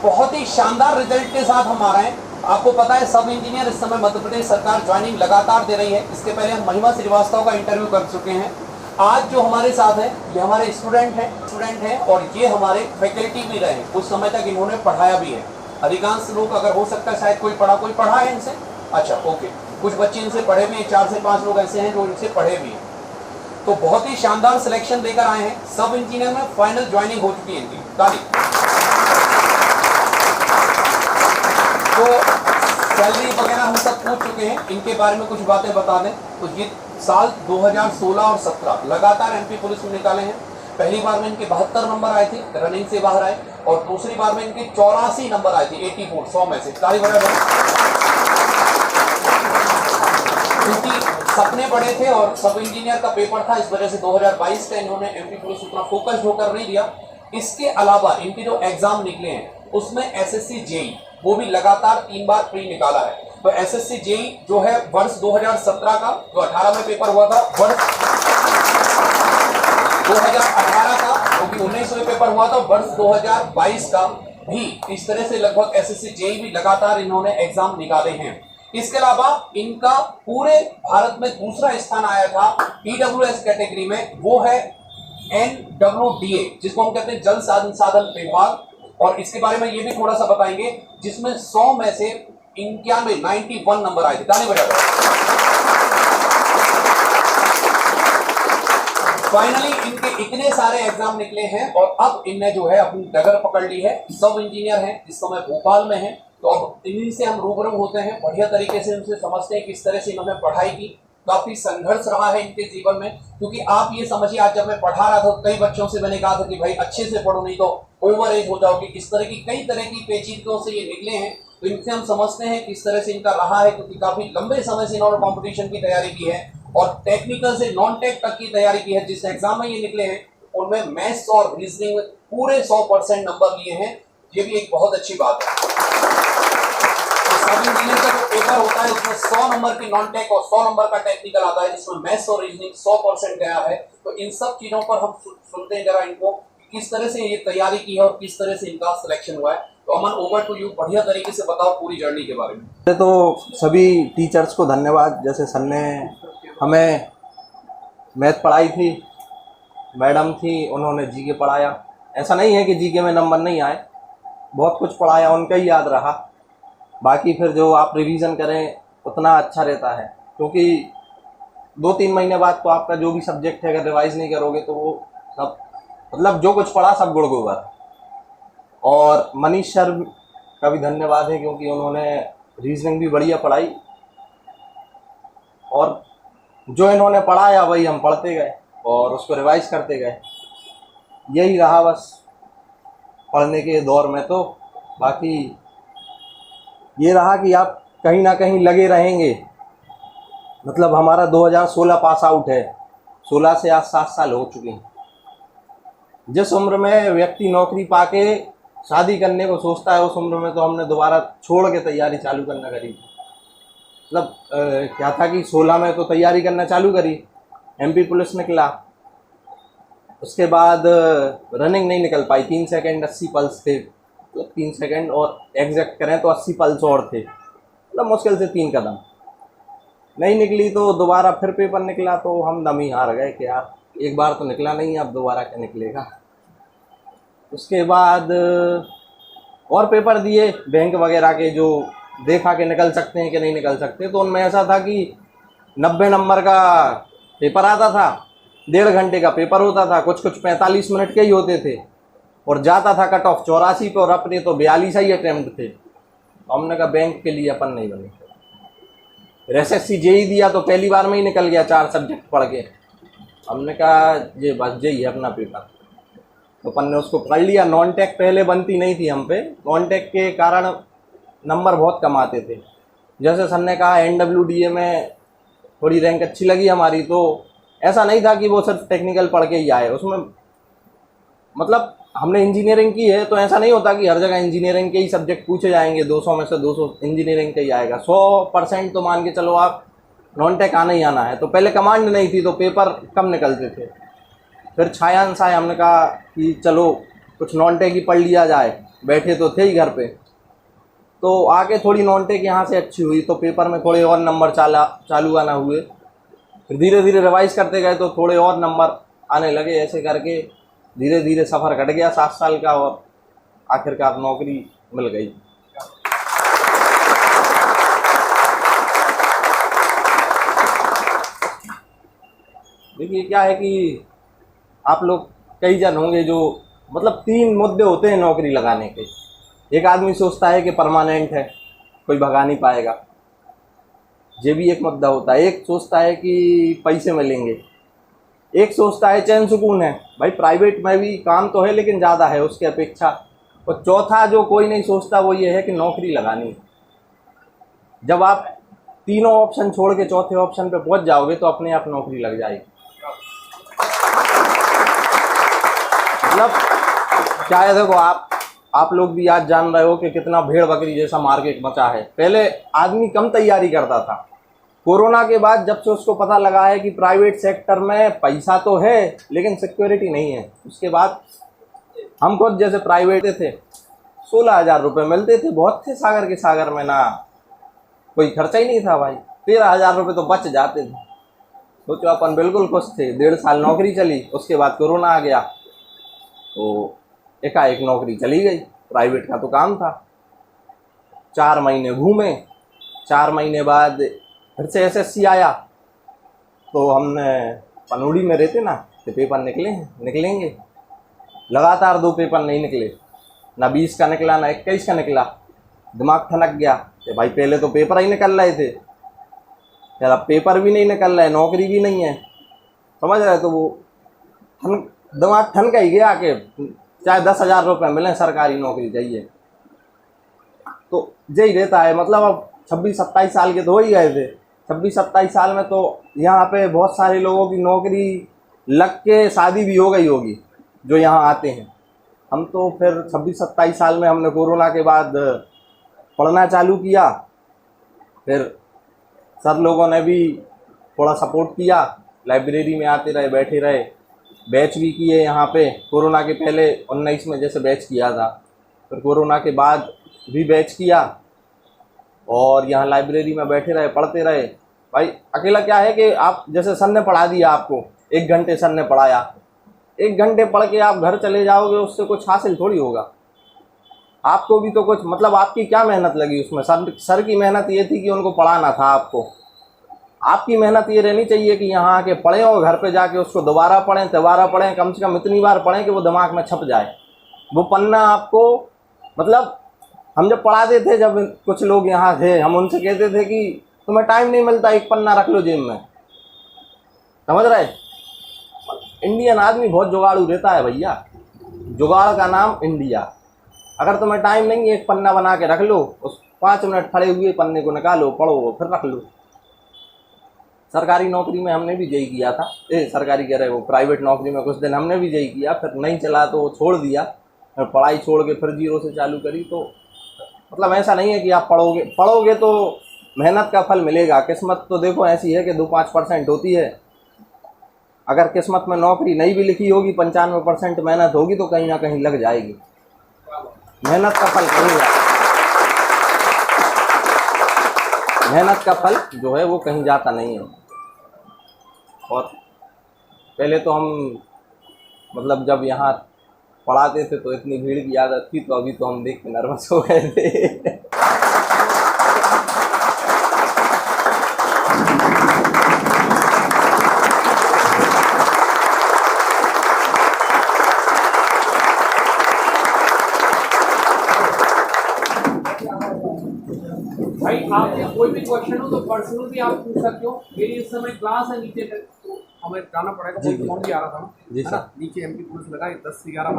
बहुत ही शानदार रिजल्ट के साथ हम आ रहे हैं। आपको पता है सब इंजीनियर इस समय मध्य प्रदेश सरकार ज्वाइनिंग लगातार दे रही है। इसके पहले हम महिमा श्रीवास्तव का इंटरव्यू कर चुके हैं। आज जो हमारे साथ है ये हमारे स्टूडेंट हैं और ये हमारे फैकल्टी भी रहे। कुछ समय तक इन्होंने पढ़ाया भी है। अधिकांश लोग, अगर हो सकता है शायद कोई पढ़ा है इनसे। अच्छा, ओके, कुछ बच्चे इनसे पढ़े भी हैं। 4 से 5 लोग ऐसे हैं जो इनसे पढ़े भी हैं। तो बहुत ही शानदार सिलेक्शन देकर आए हैं। सब इंजीनियर में फाइनल ज्वाइनिंग हो चुकी है इनकी। ताली। तो सैलरी वगैरह हम सब पूछ चुके हैं। इनके बारे में कुछ बातें बता दें तो ये साल 2016 और 17 लगातार एमपी पुलिस में निकाले हैं। पहली बार में इनके 72 नंबर आए थे, रनिंग से बाहर आए, और दूसरी बार में इनके 84 नंबर आए थे 84 100 में से। ताली बजा। क्योंकि सपने बड़े थे और सब इंजीनियर का पेपर था, इस वजह से 2022 का इन्होंने एमपी पुलिस उतना फोकस होकर नहीं दिया। इसके अलावा इनके जो एग्जाम निकले हैं उसमें एसएससी जेई वो भी लगातार 3 बार प्री निकाला है। तो एसएससी जेई जो है वर्ष 2017 का, जो 18 में पेपर हुआ था, वर्ष 2018 का, क्योंकि 19 में पेपर हुआ था, वर्ष 2022 का भी इस तरह से लगभग एसएससी जेई भी लगातार इन्होंने एग्जाम निकाले हैं। इसके अलावा इनका पूरे भारत में दूसरा स्थान आया था ईडब्ल्यूएस कैटेगरी में, वो है एनडब्ल्यूडीए, जिसको हम कहते हैं जल संसाधन विभाग। और इसके बारे में ये भी थोड़ा सा बताएंगे, जिसमें 100 में से 91 नंबर आए थे। ताली बजा दो। फाइनली इनके इतने सारे एग्जाम निकले हैं और अब इनने जो है अपनी डगर पकड़ ली है। सब इंजीनियर हैं, इस समय भोपाल में हैं। तो अब इन्हीं से हम रूबरू होते हैं, बढ़िया तरीके से उनसे समझते हैं किस तरह से इन्होंने पढ़ाई की। काफी संघर्ष रहा है इनके जीवन में, क्योंकि आप ये समझिए, आज जब मैं पढ़ा रहा था तो कई बच्चों से मैंने कहा था कि भाई अच्छे से पढ़ो नहीं तो ओवर एज हो जाओगे। इस तरह की कई तरह की पेचीदगियों से ये निकले हैं। तो इनसे हम समझते हैं किस तरह से इनका रहा है, क्योंकि काफी लंबे समय से इन्होंने कॉम्पिटिशन की तैयारी की है और टेक्निकल से नॉन टेक तक की तैयारी की है। जिस एग्जाम में ये निकले हैं उनमें मैथ्स और रीजनिंग में पूरे 100% नंबर लिए हैं। ये भी एक बहुत अच्छी बात है। सब इंजीनियर का जो पेपर होता है उसमें 100 नंबर की नॉन टेक और 100 नंबर का टेक्निकल आता है, जिसमें मैथ्स और रीजनिंग 100% गया है। तो इन सब चीजों पर हम सुनते हैं जरा इनको किस तरह से ये तैयारी की है और किस तरह से इनका सिलेक्शन हुआ है। तो अमन, ओवर टू यू, बढ़िया तरीके से बताओ पूरी जर्नी के बारे में। तो सभी टीचर्स को धन्यवाद। जैसे सर ने हमें मैथ पढ़ाई थी, मैडम थी, उन्होंने जीके पढ़ाया। ऐसा नहीं है कि जीके में नंबर नहीं आए, बहुत कुछ पढ़ाया, उनका ही याद रहा। बाकी फिर जो आप रिवीजन करें उतना अच्छा रहता है, क्योंकि 2-3 महीने बाद तो आपका जो भी सब्जेक्ट है अगर रिवाइज नहीं करोगे तो वो सब, मतलब जो कुछ पढ़ा सब गुड़ गोबर। और मनीष सर का भी धन्यवाद है, क्योंकि उन्होंने रीजनिंग भी बढ़िया पढ़ाई और जो इन्होंने पढ़ाया वही हम पढ़ते गए और उसको रिवाइज करते गए। यही रहा बस पढ़ने के दौर में। तो बाकी ये रहा कि आप कहीं ना कहीं लगे रहेंगे। मतलब हमारा 2016 पास आउट है, 16 से आज 7 साल हो चुके हैं। जिस उम्र में व्यक्ति नौकरी पाके शादी करने को सोचता है उस उम्र में तो हमने दोबारा छोड़ के तैयारी चालू करना करी थी। मतलब क्या था कि 16 में तो तैयारी करना चालू करी, एमपी पुलिस निकला, उसके बाद रनिंग नहीं निकल पाई। 3 सेकंड 80 पल्स थे, मतलब 3 सेकंड और एग्जैक्ट करें तो 80 पल्स और थे, मतलब मुश्किल से 3 कदम नहीं निकली। तो दोबारा फिर पेपर निकला तो हम दम ही हार गए कि यार एक बार तो निकला नहीं, अब दोबारा क्या निकलेगा। उसके बाद और पेपर दिए बैंक वगैरह के, जो देखा कि निकल सकते हैं कि नहीं निकल सकते। तो उनमें ऐसा था कि 90 नंबर का पेपर आता था, 1.5 घंटे का पेपर होता था, कुछ 45 मिनट के ही होते थे और जाता था कट ऑफ 84 पे, और अपने तो 42 ही अटैम्प्ट थे। तो हमने कहा बैंक के लिए अपन नहीं बने। फिर एसएससी जेई दिया तो पहली बार में ही निकल गया 4 सब्जेक्ट पढ़ के। हमने कहा ये बस जेई है अपना पेपर, तो अपन ने उसको पढ़ लिया। नॉन टेक पहले बनती नहीं थी हम पे, नॉन टेक के कारण नंबर बहुत कम आते थे। जैसे सर ने कहा एनडब्ल्यूडीए में थोड़ी रैंक अच्छी लगी हमारी, तो ऐसा नहीं था कि वो सिर्फ टेक्निकल पढ़ के ही आए। उसमें मतलब हमने इंजीनियरिंग की है तो ऐसा नहीं होता कि हर जगह इंजीनियरिंग के ही सब्जेक्ट पूछे जाएंगे, 200 में से 200 इंजीनियरिंग का ही आएगा। 100% तो मान के चलो आप नॉन टेक आना ही आना है। तो पहले कमांड नहीं थी तो पेपर कम निकलते थे। फिर छायांश आए, हमने कहा कि चलो कुछ नॉन टेक ही पढ़ लिया जाए, बैठे तो थे ही घर पे, तो आके थोड़ी नॉनटेक यहाँ से अच्छी हुई तो पेपर में थोड़े और नंबर चालू आना हुए, फिर धीरे धीरे रिवाइज करते गए तो थोड़े और नंबर आने लगे। ऐसे करके धीरे धीरे सफ़र कट गया 7 साल का और आखिरकार नौकरी मिल गई। देखिए क्या है कि आप लोग कई जन होंगे जो मतलब 3 मुद्दे होते हैं नौकरी लगाने के। एक आदमी सोचता है कि परमानेंट है, कोई भगा नहीं पाएगा, ये भी एक मुद्दा होता है। एक सोचता है कि पैसे मिलेंगे, एक सोचता है चैन सुकून है, भाई प्राइवेट में भी काम तो है लेकिन ज़्यादा है उसके अपेक्षा। और चौथा जो कोई नहीं सोचता वो ये है कि नौकरी लगानी। जब आप तीनों ऑप्शन छोड़ के चौथे ऑप्शन पे पहुंच जाओगे तो अपने आप नौकरी लग जाएगी। मतलब क्या है, देखो आप लोग भी आज जान रहे हो कि कितना भेड़ बकरी जैसा मार्केट बचा है। पहले आदमी कम तैयारी करता था, कोरोना के बाद जब से उसको पता लगा है कि प्राइवेट सेक्टर में पैसा तो है लेकिन सिक्योरिटी नहीं है, उसके बाद हम खुद जैसे प्राइवेट थे 16,000 रुपये मिलते थे, बहुत थे सागर के सागर में, ना कोई खर्चा ही नहीं था भाई, 13,000 रुपये तो बच जाते थे। सोचो अपन बिल्कुल खुश थे। 1.5 साल नौकरी चली, उसके बाद कोरोना आ गया तो एकाएक नौकरी चली गई। प्राइवेट का तो काम था, 4 महीने घूमे, 4 महीने बाद फिर से SSC आया तो हमने पनौड़ी में रहते ना, तो पेपर निकलेंगे, लगातार 2 पेपर नहीं निकले, ना 20 का निकला ना 21 का निकला। दिमाग ठनक गया कि भाई पहले तो पेपर ही निकल रहे थे, यार अब पेपर भी नहीं निकल रहा है, नौकरी भी नहीं है, समझ रहे। तो वो दिमाग ठनका ही गया कि चाहे 10,000 रुपये मिले सरकारी नौकरी चाहिए। तो यही रहता है। मतलब अब 26-27 साल के तो हो ही गए थे, 26-27 साल में तो यहाँ पे बहुत सारे लोगों की नौकरी लग के शादी भी हो गई होगी जो यहाँ आते हैं। हम तो फिर 26-27 साल में हमने कोरोना के बाद पढ़ना चालू किया, फिर सर लोगों ने भी थोड़ा सपोर्ट किया, लाइब्रेरी में आते रहे, बैठे रहे, बैच भी किए यहाँ पे। कोरोना के पहले 19 में जैसे बैच किया था, फिर कोरोना के बाद भी बैच किया और यहाँ लाइब्रेरी में बैठे रहे, पढ़ते रहे। भाई अकेला क्या है कि आप जैसे सर ने पढ़ा दिया, आपको 1 घंटे सर ने पढ़ाया, 1 घंटे पढ़ के आप घर चले जाओगे, उससे कुछ हासिल थोड़ी होगा। आपको भी तो कुछ मतलब आपकी क्या मेहनत लगी उसमें। सर की मेहनत ये थी कि उनको पढ़ाना था आपको। आपकी मेहनत ये रहनी चाहिए कि यहाँ आके पढ़ें और घर पे जाके उसको दोबारा पढ़ें, कम से कम इतनी बार पढ़ें कि वो दिमाग में छप जाए वो पन्ना आपको। मतलब हम जब पढ़ाते थे, जब कुछ लोग यहाँ थे, हम उनसे कहते थे कि तुम्हें टाइम नहीं मिलता, 1 पन्ना रख लो जेब में, समझ रहे। इंडियन आदमी बहुत जुगाड़ू रहता है भैया, जुगाड़ का नाम इंडिया। अगर तुम्हें टाइम नहीं है, 1 पन्ना बना के रख लो, उस 5 मिनट खड़े हुए पन्ने को निकालो, पढ़ो, फिर रख लो। सरकारी नौकरी में हमने भी यही किया था, सरकारी कह रहे वो प्राइवेट नौकरी में कुछ दिन हमने भी यही किया, फिर नहीं चला तो छोड़ दिया, फिर पढ़ाई छोड़ के फिर 0 से चालू करी। तो मतलब ऐसा नहीं है कि आप पढ़ोगे तो मेहनत का फल मिलेगा। किस्मत तो देखो ऐसी है कि 2-5% होती है। अगर किस्मत में नौकरी नहीं भी लिखी होगी, 95% मेहनत होगी तो कहीं ना कहीं लग जाएगी। मेहनत का फल कहीं मेहनत का फल जो है वो कहीं जाता नहीं है। और पहले तो हम मतलब जब यहाँ पढ़ाते थे तो इतनी भीड़ की आदत थी, तो अभी तो हम देख के नर्वस हो गए थे। भाई आपके कोई भी क्वेश्चन हो तो पर्सनल भी आप पूछ सकते हो। मेरी इस समय क्लास है नीचे तक, तो हमें जाना पड़ेगा। फोन भी आ रहा था जी सर, नीचे MP पुलिस लगा 10 से 11